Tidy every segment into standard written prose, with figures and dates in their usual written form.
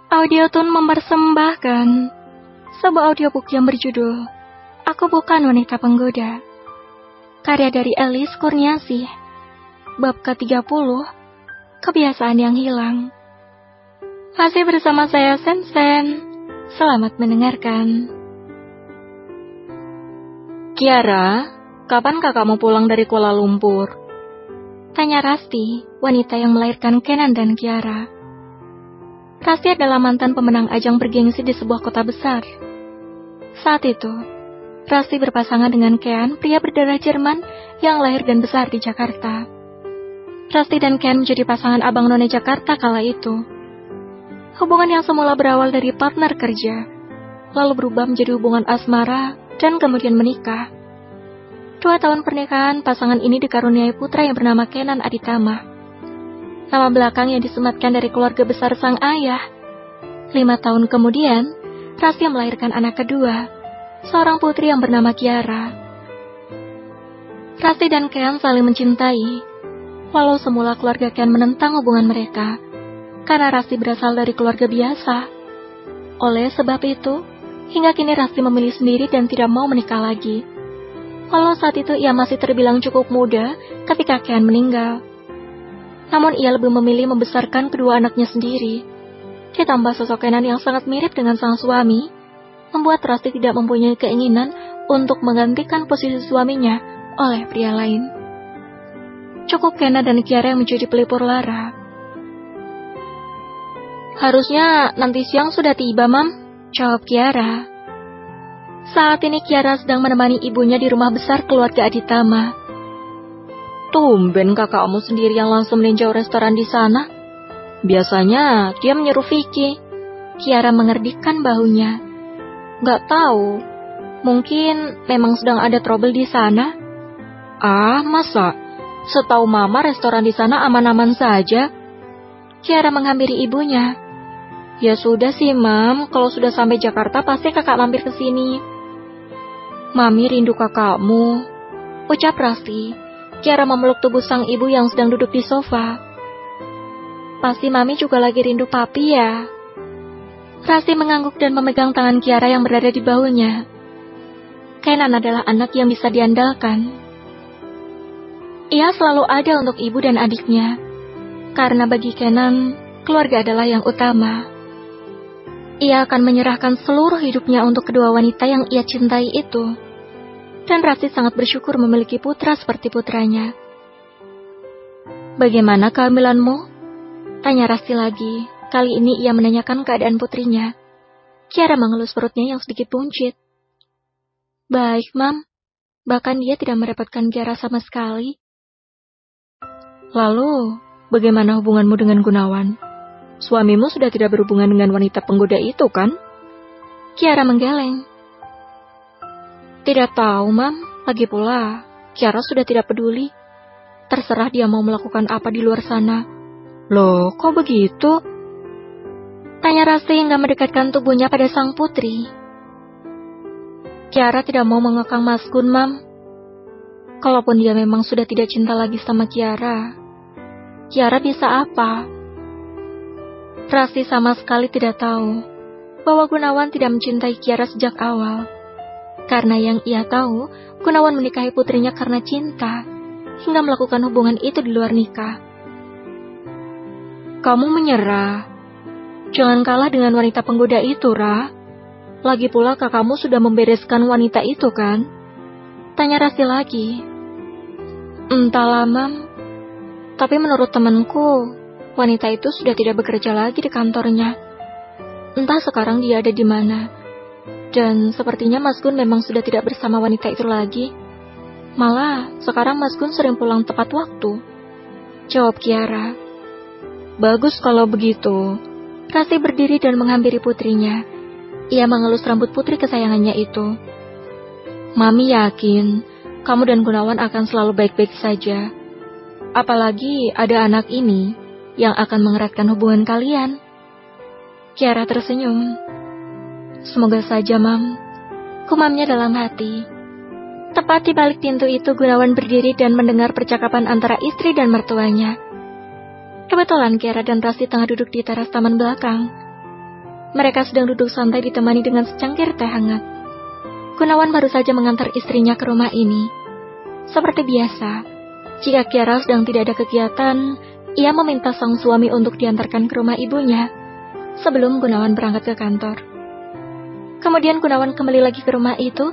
Audiotune mempersembahkan sebuah audiobook yang berjudul Aku Bukan Wanita Penggoda, karya dari Elis Kurniasih, bab ke-30, Kebiasaan yang Hilang. Masih bersama saya Sen. Selamat mendengarkan. Kiara, kapan kakakmu pulang dari Kuala Lumpur? Tanya Rasti, wanita yang melahirkan Kenan dan Kiara. Rasti adalah mantan pemenang ajang bergengsi di sebuah kota besar. Saat itu, Rasti berpasangan dengan Kean, pria berdarah Jerman yang lahir dan besar di Jakarta. Rasti dan Kean menjadi pasangan abang none Jakarta kala itu. Hubungan yang semula berawal dari partner kerja, lalu berubah menjadi hubungan asmara dan kemudian menikah. 2 tahun pernikahan, pasangan ini dikaruniai putra yang bernama Kenan Aditama. Nama belakang yang disematkan dari keluarga besar sang ayah. 5 tahun kemudian, Rasti melahirkan anak kedua, seorang putri yang bernama Kiara. Rasti dan Kean saling mencintai, walau semula keluarga Kean menentang hubungan mereka, karena Rasti berasal dari keluarga biasa. Oleh sebab itu, hingga kini Rasti memilih sendiri dan tidak mau menikah lagi. Walau saat itu ia masih terbilang cukup muda ketika Kean meninggal. Namun ia lebih memilih membesarkan kedua anaknya sendiri. Ditambah sosok Kenan yang sangat mirip dengan sang suami, membuat Rasti tidak mempunyai keinginan untuk menggantikan posisi suaminya oleh pria lain. Cukup Kenan dan Kiara yang menjadi pelipur lara. Harusnya nanti siang sudah tiba, Mam, jawab Kiara. Saat ini Kiara sedang menemani ibunya di rumah besar keluarga Aditama. Tumben kakakmu sendiri yang langsung meninjau restoran di sana. Biasanya dia menyuruh Vicky. Kiara mengerdikan bahunya. Gak tahu, mungkin memang sedang ada trouble di sana. Ah, masa? Setahu Mama restoran di sana aman-aman saja. Kiara menghampiri ibunya. Ya sudah sih, Mam, kalau sudah sampai Jakarta pasti kakak mampir ke sini. Mami rindu kakakmu, ucap Rasti. Kiara memeluk tubuh sang ibu yang sedang duduk di sofa. Pasti Mami juga lagi rindu papi ya. Rasti mengangguk dan memegang tangan Kiara yang berada di bahunya. Kenan adalah anak yang bisa diandalkan. Ia selalu ada untuk ibu dan adiknya, karena bagi Kenan, keluarga adalah yang utama. Ia akan menyerahkan seluruh hidupnya untuk kedua wanita yang ia cintai itu. Dan Rasti sangat bersyukur memiliki putra seperti putranya. Bagaimana kehamilanmu? Tanya Rasti lagi. Kali ini ia menanyakan keadaan putrinya. Kiara mengelus perutnya yang sedikit buncit. Baik, Mam. Bahkan dia tidak merepotkan Kiara sama sekali. Lalu, bagaimana hubunganmu dengan Gunawan? Suamimu sudah tidak berhubungan dengan wanita penggoda itu, kan? Kiara menggeleng. Tidak tahu, Mam. Lagi pula, Kiara sudah tidak peduli. Terserah dia mau melakukan apa di luar sana. Loh, kok begitu? Tanya Rasti hingga mendekatkan tubuhnya pada sang putri. Kiara tidak mau mengekang Mas Gun, Mam. Kalaupun dia memang sudah tidak cinta lagi sama Kiara, Kiara bisa apa? Rasti sama sekali tidak tahu bahwa Gunawan tidak mencintai Kiara sejak awal. Karena yang ia tahu, Gunawan menikahi putrinya karena cinta, hingga melakukan hubungan itu di luar nikah. Kamu menyerah. Jangan kalah dengan wanita penggoda itu, Ra. Lagi pula kakakmu sudah membereskan wanita itu, kan? Tanya Rasti lagi. Entahlah, Mam. Tapi menurut temanku, wanita itu sudah tidak bekerja lagi di kantornya. Entah sekarang dia ada di mana. Dan sepertinya Mas Gun memang sudah tidak bersama wanita itu lagi. Malah, sekarang Mas Gun sering pulang tepat waktu, jawab Kiara. Bagus kalau begitu. Rasti berdiri dan menghampiri putrinya. Ia mengelus rambut putri kesayangannya itu. Mami yakin, kamu dan Gunawan akan selalu baik-baik saja. Apalagi ada anak ini yang akan mengeratkan hubungan kalian. Kiara tersenyum. Semoga saja, Mam. Kumamnya dalam hati. Tepat di balik pintu itu Gunawan berdiri dan mendengar percakapan antara istri dan mertuanya. Kebetulan Kiara dan Rasti tengah duduk di teras taman belakang. Mereka sedang duduk santai ditemani dengan secangkir teh hangat. Gunawan baru saja mengantar istrinya ke rumah ini. Seperti biasa, jika Kiara sedang tidak ada kegiatan, ia meminta sang suami untuk diantarkan ke rumah ibunya sebelum Gunawan berangkat ke kantor. Kemudian Gunawan kembali lagi ke rumah itu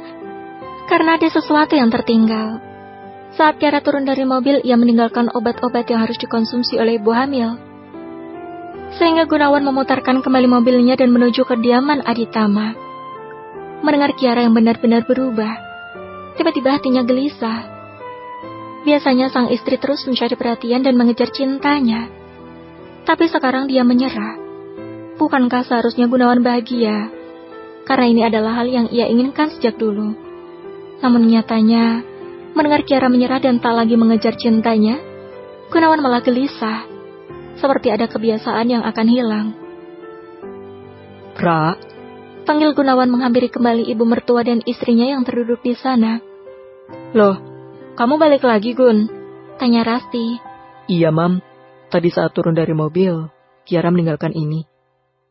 karena ada sesuatu yang tertinggal. Saat Kiara turun dari mobil, ia meninggalkan obat-obat yang harus dikonsumsi oleh ibu hamil. Sehingga Gunawan memutarkan kembali mobilnya dan menuju kediaman Aditama. Mendengar Kiara yang benar-benar berubah, tiba-tiba hatinya gelisah. Biasanya sang istri terus mencari perhatian dan mengejar cintanya. Tapi sekarang dia menyerah. Bukankah seharusnya Gunawan bahagia? Karena ini adalah hal yang ia inginkan sejak dulu. Namun nyatanya, mendengar Kiara menyerah dan tak lagi mengejar cintanya, Gunawan malah gelisah. Seperti ada kebiasaan yang akan hilang. Ra, panggil Gunawan menghampiri kembali ibu mertua dan istrinya yang terduduk di sana. Loh, kamu balik lagi, Gun? Tanya Rasti. Iya, Mam. Tadi saat turun dari mobil, Kiara meninggalkan ini.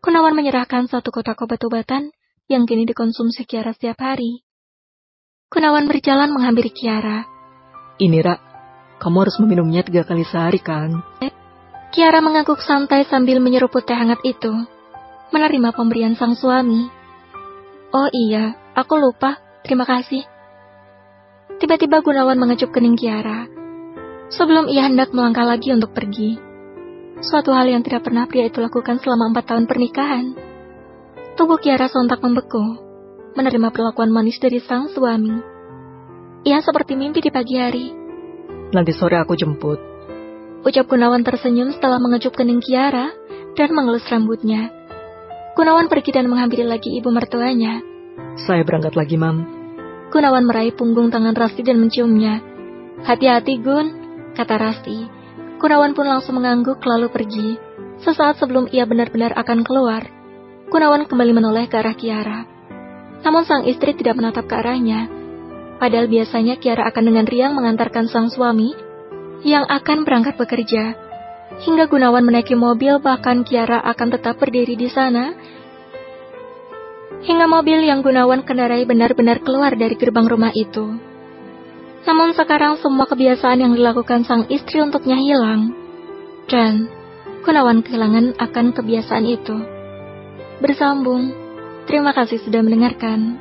Gunawan menyerahkan satu kotak obat-obatan yang kini dikonsumsi Kiara setiap hari. Gunawan berjalan menghampiri Kiara. Ini, Ra, kamu harus meminumnya 3 kali sehari, kan? Kiara mengangguk santai sambil menyeruput teh hangat itu, menerima pemberian sang suami. Oh iya, aku lupa, terima kasih. Tiba-tiba Gunawan mengecup kening Kiara, sebelum ia hendak melangkah lagi untuk pergi. Suatu hal yang tidak pernah pria itu lakukan selama 4 tahun pernikahan. Tubuh Kiara sontak membeku, menerima perlakuan manis dari sang suami. Ia seperti mimpi di pagi hari. Nanti sore aku jemput, ucap Gunawan tersenyum setelah mengecup kening Kiara dan mengelus rambutnya. Gunawan pergi dan menghampiri lagi ibu mertuanya. Saya berangkat lagi, Mam. Gunawan meraih punggung tangan Rasti dan menciumnya. Hati-hati, Gun, kata Rasti. Gunawan pun langsung mengangguk lalu pergi. Sesaat sebelum ia benar-benar akan keluar, Gunawan kembali menoleh ke arah Kiara. Namun sang istri tidak menatap ke arahnya. Padahal biasanya Kiara akan dengan riang mengantarkan sang suami yang akan berangkat bekerja. Hingga Gunawan menaiki mobil, bahkan Kiara akan tetap berdiri di sana. Hingga mobil yang Gunawan kendarai benar-benar keluar dari gerbang rumah itu. Namun sekarang semua kebiasaan yang dilakukan sang istri untuknya hilang. Dan Gunawan kehilangan akan kebiasaan itu. Bersambung. Terima kasih sudah mendengarkan.